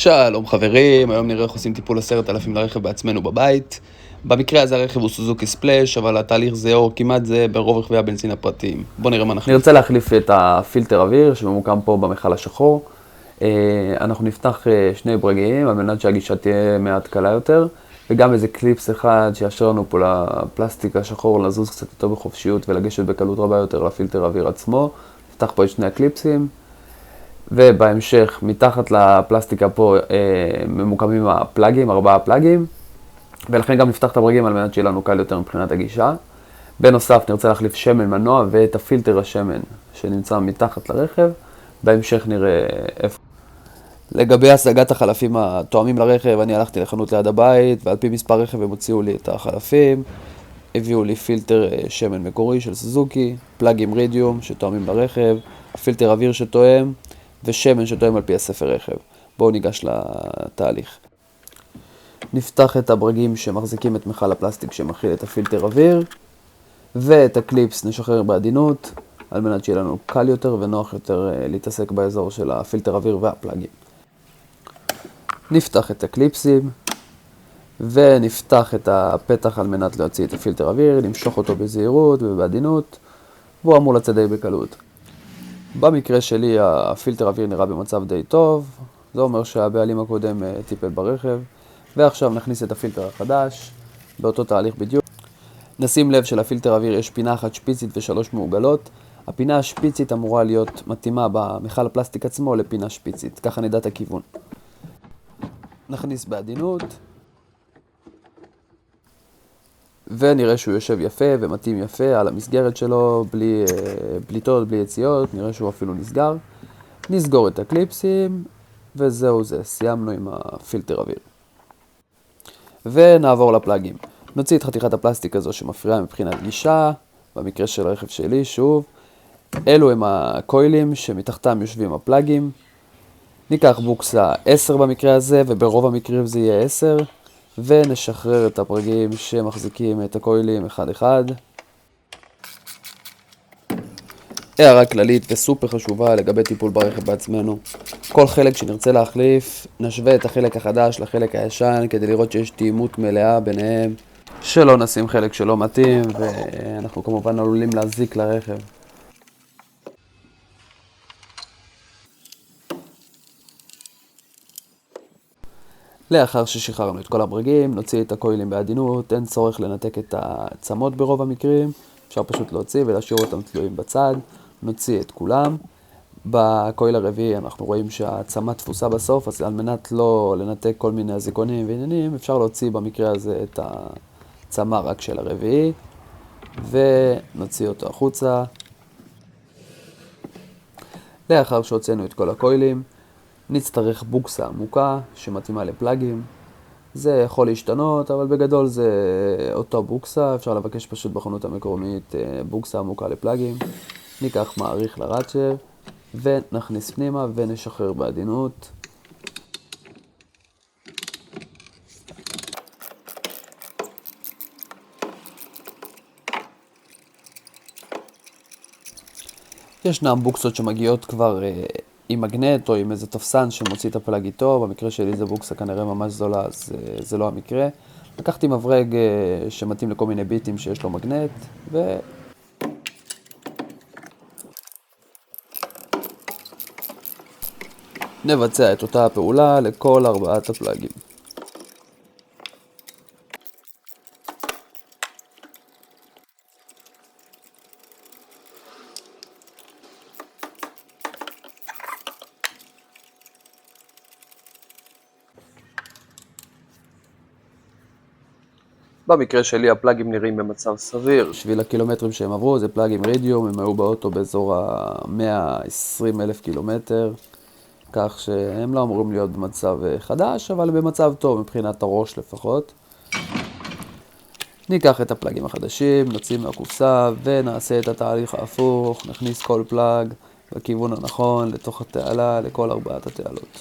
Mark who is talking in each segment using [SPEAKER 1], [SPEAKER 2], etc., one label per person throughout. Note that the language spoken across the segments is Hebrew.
[SPEAKER 1] שלום חברים, היום נראה איך עושים טיפול 10,000 לרכב בעצמנו בבית. במקרה הזה הרכב הוא סוזוקי ספלש, אבל התהליך זהה או כמעט זהה ברוב רכבי הבנזין הפרטיים. בואו נראה מה נחליף.
[SPEAKER 2] נרצה להחליף את הפילטר אוויר שממוקם פה במכל השחור. אנחנו נפתח שני ברגים על מנת שהגישה תהיה מעט קלה יותר, וגם איזה קליפס אחד שיאשר לנו פה לפלסטיק השחור לזוז קצת יותר בחופשיות ולגשת בקלות רבה יותר לפילטר אוויר עצמו. נפתח פה את שני הקליפסים, ובהמשך מתחת לפלסטיקה פה ממוקמים הפלאגים, 4 פלאגים, ולכן גם נפתח את הברגים על מנת שיהיה לנו קל יותר מבחינת הגישה. בנוסף נרצה להחליף שמן מנוע ואת הפילטר השמן שנמצא מתחת לרכב. בהמשך נראה איפה.
[SPEAKER 1] לגבי השגת החלפים התואמים לרכב, אני הלכתי לחנות ליד הבית, ועל פי מספר רכב הם הוציאו לי את החלפים. הביאו לי פילטר שמן מקורי של סוזוקי, פלאגים רדיום שתואמים לרכב, פילטר אוויר שתואם, ושמן שתואם על פי הספר רכב. בואו ניגש לתהליך. נפתח את הברגים שמחזיקים את מכל הפלסטיק שמכיל את הפילטר אוויר, ואת הקליפס נשחרר בעדינות, על מנת שיהיה לנו קל יותר ונוח יותר להתעסק באזור של הפילטר אוויר והפלאגים. נפתח את הקליפסים, ונפתח את הפתח על מנת להוציא את הפילטר אוויר, נמשוך אותו בזהירות ובעדינות, והוא אמור לצאת די בקלות. במקרה שלי הפילטר אוויר נראה במצב די טוב, זה אומר שהבעלים הקודם טיפל ברכב, ועכשיו נכניס את הפילטר החדש, באותו תהליך בדיוק. נשים לב שלפילטר אוויר יש פינה אחת שפיצית ו3 מעוגלות. הפינה השפיצית אמורה להיות מתאימה במכל הפלסטיק עצמו לפינה שפיצית, ככה נדע את הכיוון. נכניס בעדינות, ונראה שהוא יושב יפה ומתאים יפה על המסגרת שלו, בלי בליטות, בלי יציאות, נראה שהוא אפילו נסגר. נסגור את הקליפסים, וזהו זה, סיימנו עם הפילטר אוויר. ונעבור לפלאגים. נוציא את חתיכת הפלסטיק הזו שמפריעה מבחינת גישה, במקרה של הרכב שלי, שוב. אלו הם הקוילים שמתחתם יושבים הפלאגים. ניקח בוקסה 10 במקרה הזה, וברוב המקרים זה יהיה 10, ונשחרר את הברגים שמחזיקים את הקוילים אחד אחד. הערה כללית וסופר חשובה לגבי טיפול ברכב בעצמנו. כל חלק שנרצה להחליף, נשווה את החלק החדש לחלק הישן כדי לראות שיש תאימות מלאה ביניהם, שלא נשים חלק שלא מתאים, ואנחנו כמובן עלולים להזיק לרכב. לאחר ששחררנו את כל הברגים, נוציא את הקוילים בעדינות, אין צורך לנתק את העצמות ברוב המקרים, אפשר פשוט להוציא ולהשאיר אותם תלויים בצד. נוציא את כולם. בקויל הרביעי אנחנו רואים שהעצמה תפוסה בסוף, אז על מנת לא לנתק כל מיני הזיקונים ועניינים, אפשר להוציא במקרה הזה את העצמה רק של הרביעי, ונוציא אותו החוצה. לאחר שהוצאנו את כל הקוילים, נצטרך בוקסה עמוקה שמתאימה לפלאגים. זה יכול להשתנות, אבל בגדול זה אותו בוקסה, אפשר לבקש פשוט בחנות המקומית בוקסה עמוקה לפלאגים. ניקח מעריך לראצ'ר, ונכניס פנימה ונשחרר בעדינות. ישנם בוקסות שמגיעות כבר עם מגנט או עם איזה תפסן שמוציא את הפלאג איתו. במקרה שלי זה בוקסה כנראה ממש זולה, אז זה לא המקרה. לקחתי מברג שמתאים לכל מיני ביטים שיש לו מגנט, נבצע את אותה הפעולה לכל 4 הפלאגים. במקרה שלי הפלאגים נראים במצב סביר. בשביל הקילומטרים שהם עברו זה פלאגים רדיום, הם היו באוטו באזור ה-120,000 קילומטר. כך שהם לא אמורים להיות במצב חדש, אבל במצב טוב מבחינת הראש לפחות. ניקח את הפלאגים החדשים, נוציא מהקופסה ונעשה את התהליך ההפוך. נכניס כל פלאג בכיוון הנכון לתוך התעלה, לכל 4 התעלות.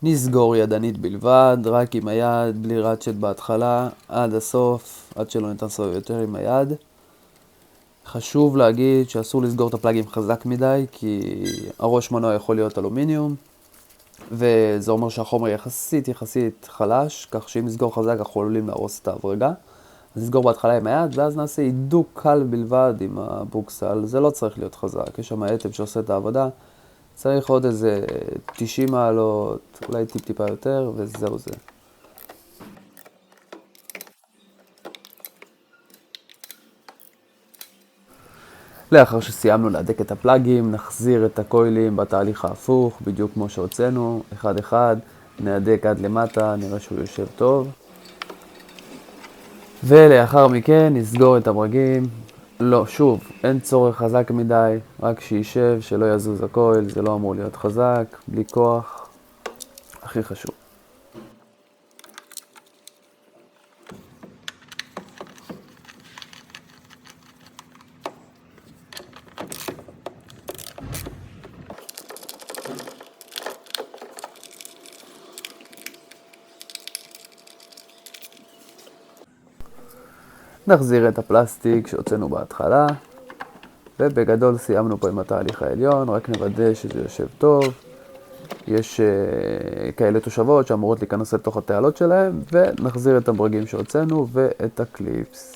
[SPEAKER 1] נסגור ידנית בלבד, רק עם היד, בלי ראצ'ט בהתחלה, עד הסוף, עד שלא ניתן לסובב יותר עם היד. חשוב להגיד שאסור לסגור את הפלאגים חזק מדי, כי הראש מנוע יכול להיות אלומיניום, וזה אומר שהחומר יחסית חלש, כך שאם נסגור חזק אנחנו עלולים להרוס את ההברגה. אז נסגור בהתחלה עם היד, ואז נעשה הידוק קל בלבד עם הבוקסל. זה לא צריך להיות חזק, יש שם אטם שעושה את העבודה. צריך עוד איזה 90 מעלות, אולי טיפה יותר, וזהו זה. לאחר שסיימנו להדק את הפלאגים, נחזיר את הקוילים בתהליך ההפוך, בדיוק כמו שהוצאנו, אחד אחד, נהדק עד למטה, נראה שהוא יושב טוב. ולאחר מכן נסגור את הברגים. לא, שוב, אין צורך חזק מדי, רק שישב, שלא יזוז הקויל, זה לא אמור להיות חזק, בלי כוח, הכי חשוב. נחזיר את הפלסטיק שהוצאנו בהתחלה, ובגדול סיימנו פה עם התהליך העליון, רק נוודא שזה יושב טוב. יש כאלה תושבות שאמורות להיכנס לתוך התעלות שלהם, ונחזיר את הברגים שהוצאנו ואת הקליפס.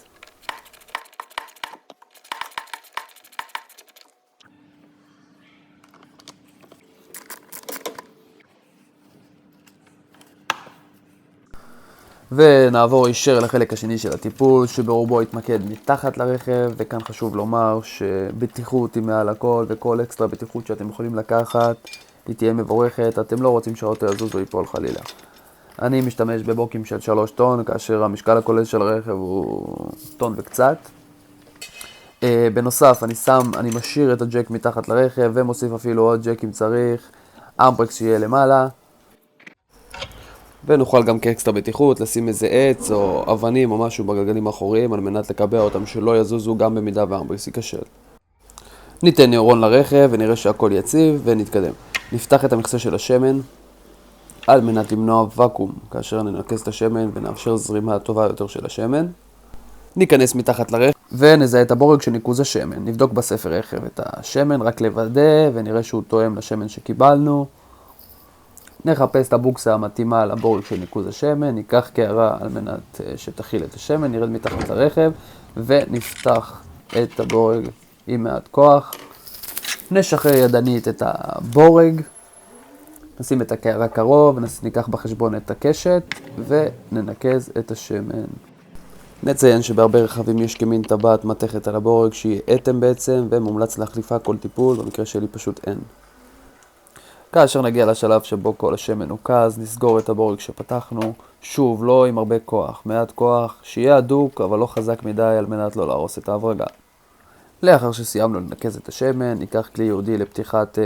[SPEAKER 1] ונעבור ישר לחלק השני של הטיפול, שברובו יתמקד מתחת לרכב, וכאן חשוב לומר שבטיחות היא מעל הכל, וכל אקסטרה בטיחות שאתם יכולים לקחת, היא תהיה מבורכת. אתם לא רוצים שהאוטו יזוז או ייפול חלילה. אני משתמש בבוקים של 3 טון, כאשר המשקל הכולל של הרכב הוא טון וקצת. בנוסף, אני משאיר את הג'ק מתחת לרכב, ומוסיף אפילו עוד ג'ק אם צריך, אמברקס שיהיה למעלה. ונוכל גם כאקסטרה בטיחות לשים איזה עץ או אבנים או משהו בגלגלים האחוריים על מנת לקבע אותם שלא יזוזו גם במידה והאמברקס ייכשל. ניתן ניאורון לרכב ונראה שהכל יציב ונתקדם. נפתח את המכסה של השמן על מנת למנוע ואקום כאשר ננקז את השמן ונאפשר זרימה טובה יותר של השמן. ניכנס מתחת לרכב ונזהה את הבורג של ניקוז השמן. נבדוק בספר רכב את השמן רק לוודא ונראה שהוא תואם לשמן שקיבלנו. נחפש את הבוקסה המתאימה לבורג של ניקוז השמן, ניקח קערה על מנת שתכיל את השמן, נרד מתחת לרכב ונפתח את הבורג עם מעט כוח. נשחרר ידנית את הבורג, נשים את הקערה קרוב, ניקח בחשבון את הקשת וננקז את השמן. נציין שבהרבה רכבים יש כמין טבעת מתכת על הבורג שהיא אטם בעצם, ומומלץ להחליפה כל טיפול, במקרה שלי פשוט אין. כאשר נגיע לשלב שבו כל השמן נוקז, נסגור את הבורג שפתחנו, שוב לא עם הרבה כוח, מעט כוח, שיהיה הדוק אבל לא חזק מדי על מנת לא להרוס את ההברגה. לאחר שסיימנו לנקז את השמן, ניקח כלי ייעודי לפתיחת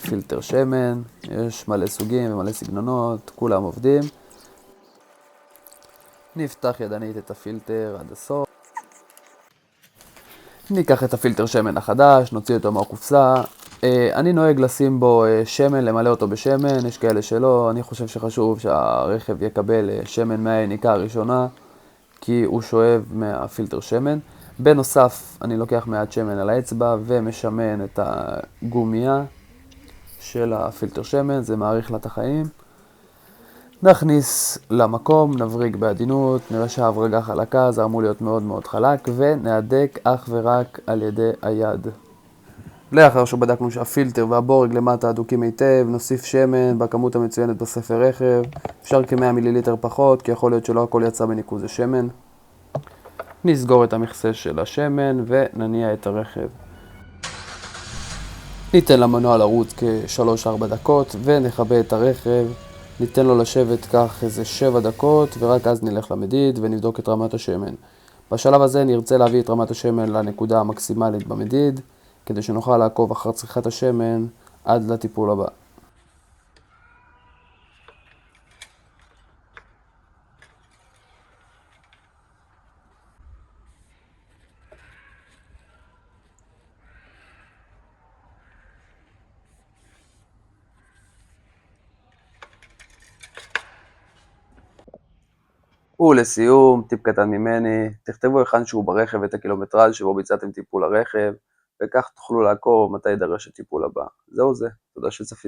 [SPEAKER 1] פילטר שמן, יש מלא סוגים ומלא סגנונות, כולם עובדים. נפתח ידנית את הפילטר עד הסוף. ניקח את הפילטר שמן החדש, נוציא אותו מהקופסה. אני נוהג לשים בו שמן, למלא אותו בשמן, יש כאלה שלא. אני חושב שחשוב שהרכב יקבל שמן מהיניקה הראשונה, כי הוא שואב מהפילטר שמן. בנוסף, אני לוקח מעט שמן על האצבע ומשמן את הגומיה של הפילטר שמן, זה מאריך לה את החיים. נכניס למקום, נבריג בעדינות, נראה שההברגה חלקה, זה אמור להיות מאוד מאוד חלק, ונהדק אך ורק על ידי היד. לאחר שבדקנו שהפילטר והבורג למטה הדוקים היטב, נוסיף שמן בכמות המצוינת בספר רכב, אפשר כ-100 מיליליטר פחות, כי יכול להיות שלא הכל יצא בניקוז השמן. נסגור את המכסה של השמן ונניע את הרכב. ניתן למנוע לרוץ כ-3-4 דקות ונכבה את הרכב. ניתן לו לשבת כך איזה 7 דקות ורק אז נלך למדיד ונבדוק את רמת השמן. בשלב הזה נרצה להביא את רמת השמן לנקודה המקסימלית במדיד, כדי שנוכל לעקוב אחר צריכת השמן עד לטיפול הבא. ולסיום, טיפ קטן ממני, תכתבו היכן שהוא ברכב את הקילומטראז' שבו ביצעתם טיפול הרכב, וכך תוכלו לעקוב מתי יידרש הטיפול הבא. זהו זה, תודה שצפיתם.